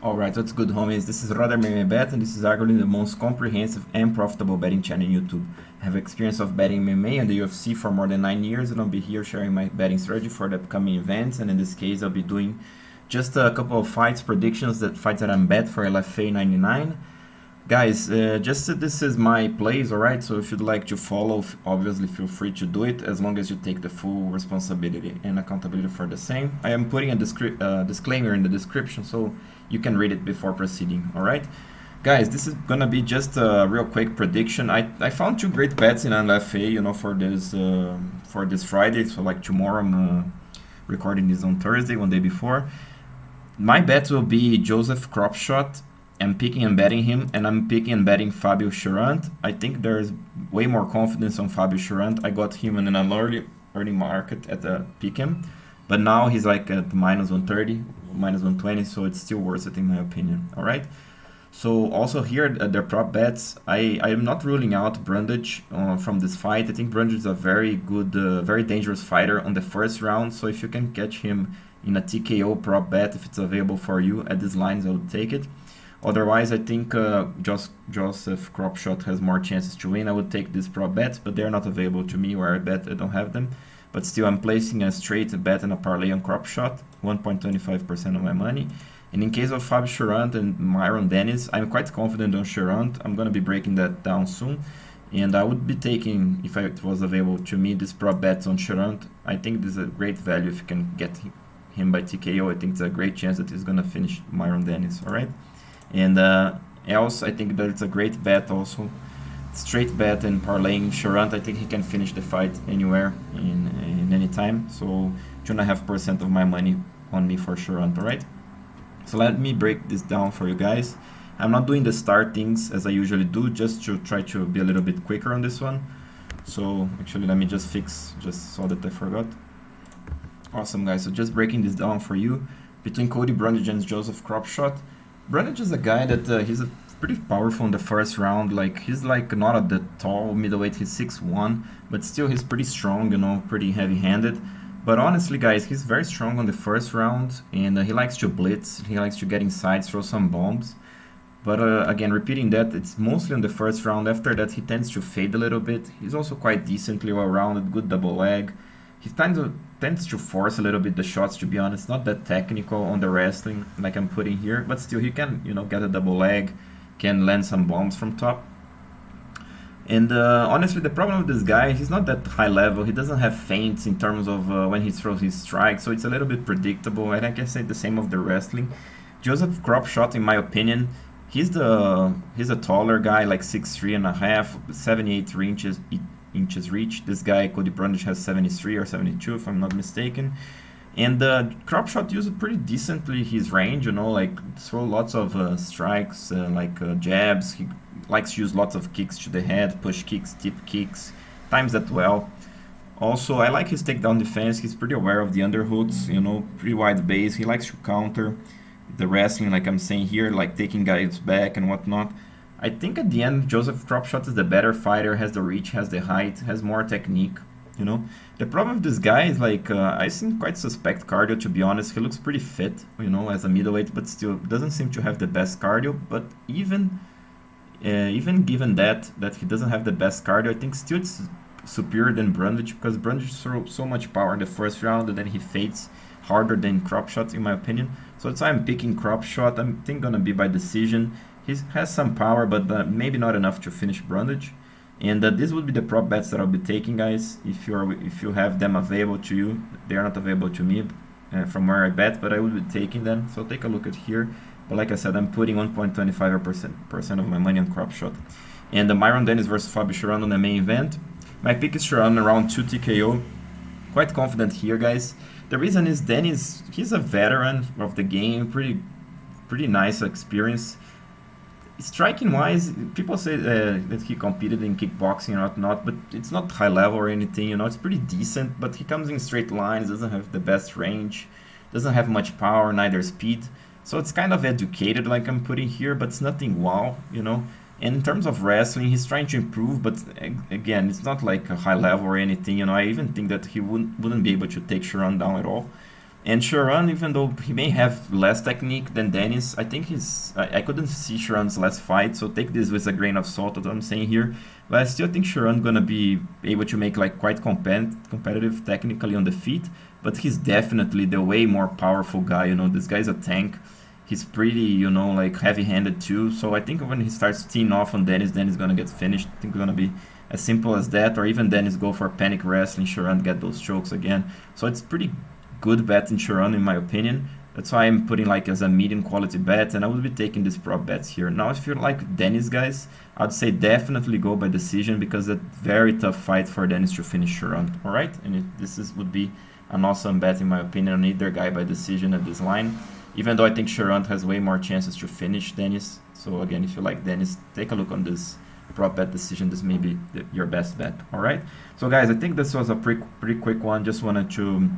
Alright, what's good, homies? This is Roder Bet, and this is arguably the most comprehensive and profitable betting channel on YouTube. I have experience of betting MMA and the UFC for more than 9 years, and I'll be here sharing my betting strategy for the upcoming events. And in this case, I'll be doing just a couple of fights, predictions, that fights that I'm bet for LFA 99. Guys, this is my plays, alright? So if you'd like to follow, obviously feel free to do it, as long as you take the full responsibility and accountability for the same. I am putting a disclaimer in the description, so you can read it before proceeding, alright? Guys, this is gonna be just a real quick prediction. I found two great bets in LFA, for this Friday. So like tomorrow, I'm recording this on Thursday, one day before. My bets will be Joseph Kropschot. I'm picking and betting him, and I'm picking and betting Fabio Cherant. I think there's way more confidence on Fabio Cherant. I got him in an early market at the pick him, but now he's like at minus 130, minus 120, so it's still worth it in my opinion. All right. So also here at their prop bets, I am not ruling out Brundage from this fight. I think Brundage is a very good, very dangerous fighter on the first round. So if you can catch him in a TKO prop bet, if it's available for you at these lines, I would take it. Otherwise, I think Joseph Kropschot has more chances to win. I would take these prop bets, but they're not available to me where I bet I don't have them. But still, I'm placing a straight bet and a parlay on Kropschot, 1.25% of my money. And in case of Fabio Cherant and Myron Dennis, I'm quite confident on Cherant. I'm going to be breaking that down soon. And I would be taking, if it was available to me, this prop bets on Cherant. I think this is a great value if you can get him by TKO. I think it's a great chance that he's going to finish Myron Dennis, all right? And else, I think that it's a great bet also. Straight bet and parlaying Cherant. I think he can finish the fight anywhere in any time. So 2.5% of my money on me for Cherant, alright? So let me break this down for you guys. I'm not doing the start things as I usually do, just to try to be a little bit quicker on this one. So actually, let me just fix, just saw that I forgot. Awesome, guys. So just breaking this down for you. Between Cody Brundage and Joseph Kropschot. Brundage is a guy that he's pretty powerful in the first round. Like, he's like not at the tall middleweight, he's 6'1", but still he's pretty strong, you know, pretty heavy-handed. But honestly, guys, he's very strong on the first round, and he likes to blitz, he likes to get inside, throw some bombs. But again, repeating that, it's mostly on the first round. After that, he tends to fade a little bit. He's also quite decently well-rounded, good double leg. He tends to force a little bit the shots, to be honest. Not that technical on the wrestling like I'm putting here, but still he can, you know, get a double leg, can land some bombs from top. And honestly, the problem with this guy, he's not that high level. He doesn't have feints in terms of when he throws his strikes, so it's a little bit predictable. And I can say the same of the wrestling. Joseph Kropschot, in my opinion, he's a taller guy, like 6'3 and a half, 78 inches reach. This guy, Cody Brundage, has 73 or 72, if I'm not mistaken. And Kropschot used pretty decently his range, you know, like throw lots of strikes, jabs. He likes to use lots of kicks to the head, push kicks, tip kicks, times that well. Also, I like his takedown defense. He's pretty aware of the underhooks, you know, pretty wide base. He likes to counter the wrestling, like I'm saying here, like taking guys back and whatnot. I think at the end, Joseph Kropschot is the better fighter, has the reach, has the height, has more technique, you know. The problem with this guy is, like, I seem quite suspect cardio, to be honest. He looks pretty fit, you know, as a middleweight, but still doesn't seem to have the best cardio. But even given that he doesn't have the best cardio, I think still it's superior than Brundage, because Brundage throws so much power in the first round and then he fades harder than Kropschot, in my opinion. So that's why I'm picking Kropschot. I think gonna be by decision. He has some power, but maybe not enough to finish Brundage. And this would be the prop bets that I'll be taking, guys. If you have them available to you, they are not available to me from where I bet, but I will be taking them. So take a look at here. But like I said, I'm putting 1.25% of my money on Kropschot. And the Myron Dennis versus Fabio Cherant on the main event. My pick is Cherant around 2 TKO. Quite confident here, guys. The reason is Dennis, he's a veteran of the game, pretty nice experience. Striking wise, people say that he competed in kickboxing or whatnot, but it's not high level or anything, you know, it's pretty decent, but he comes in straight lines, doesn't have the best range, doesn't have much power, neither speed. So it's kind of educated like I'm putting here, but it's nothing wow, you know. And in terms of wrestling, he's trying to improve, but again, it's not like a high level or anything, you know. I even think that he wouldn't be able to take Cherant down at all. And Cherant, even though he may have less technique than Dennis, I think I couldn't see Cherant's last fight, so take this with a grain of salt, what I'm saying here. But I still think Cherant gonna be able to make like quite competitive technically on the feet, but he's definitely the way more powerful guy, you know, this guy's a tank. He's pretty, you know, like heavy-handed too, so I think when he starts teeing off on Dennis, Dennis gonna get finished. I think it's gonna be as simple as that, or even Dennis go for panic wrestling, Cherant get those chokes again. So it's pretty good bet in Cherant in my opinion. That's why I'm putting like as a medium quality bet, and I will be taking these prop bets here. Now if you like Dennis, guys, I'd say definitely go by decision, because it's a very tough fight for Dennis to finish Cherant. Alright, and would be an awesome bet in my opinion on either guy by decision at this line, even though I think Cherant has way more chances to finish Dennis. So again, if you like Dennis, take a look on this prop bet decision. This may be your best bet. Alright, so guys, I think this was a pretty quick one. Just wanted to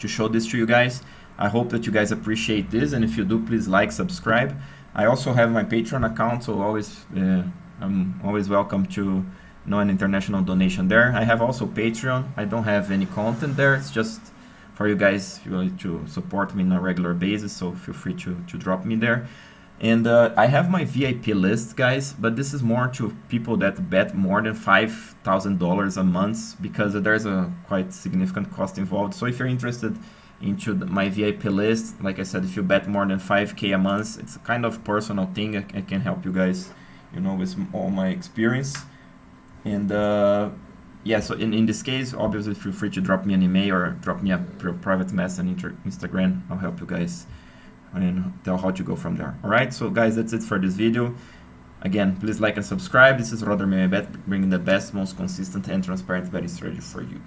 show this to you guys. I hope that you guys appreciate this, and if you do, please like, subscribe. I also have my Patreon account, so I'm always welcome to an international donation there. I have also Patreon. I don't have any content there. It's just for you guys, if you want to support me on a regular basis, so feel free to drop me there. And I have my VIP list, guys, but this is more to people that bet more than $5,000 a month, because there's a quite significant cost involved. So if you're interested into my VIP list, like I said, if you bet more than 5K a month, it's a kind of personal thing. I can help you guys, you know, with all my experience. And yeah, so in this case, obviously feel free to drop me an email or drop me a private message on Instagram. I'll help you guys and tell how to go from there. Alright, so guys, that's it for this video. Again, please like and subscribe. This is Roder Bet, bringing the best, most consistent and transparent betting strategy for you.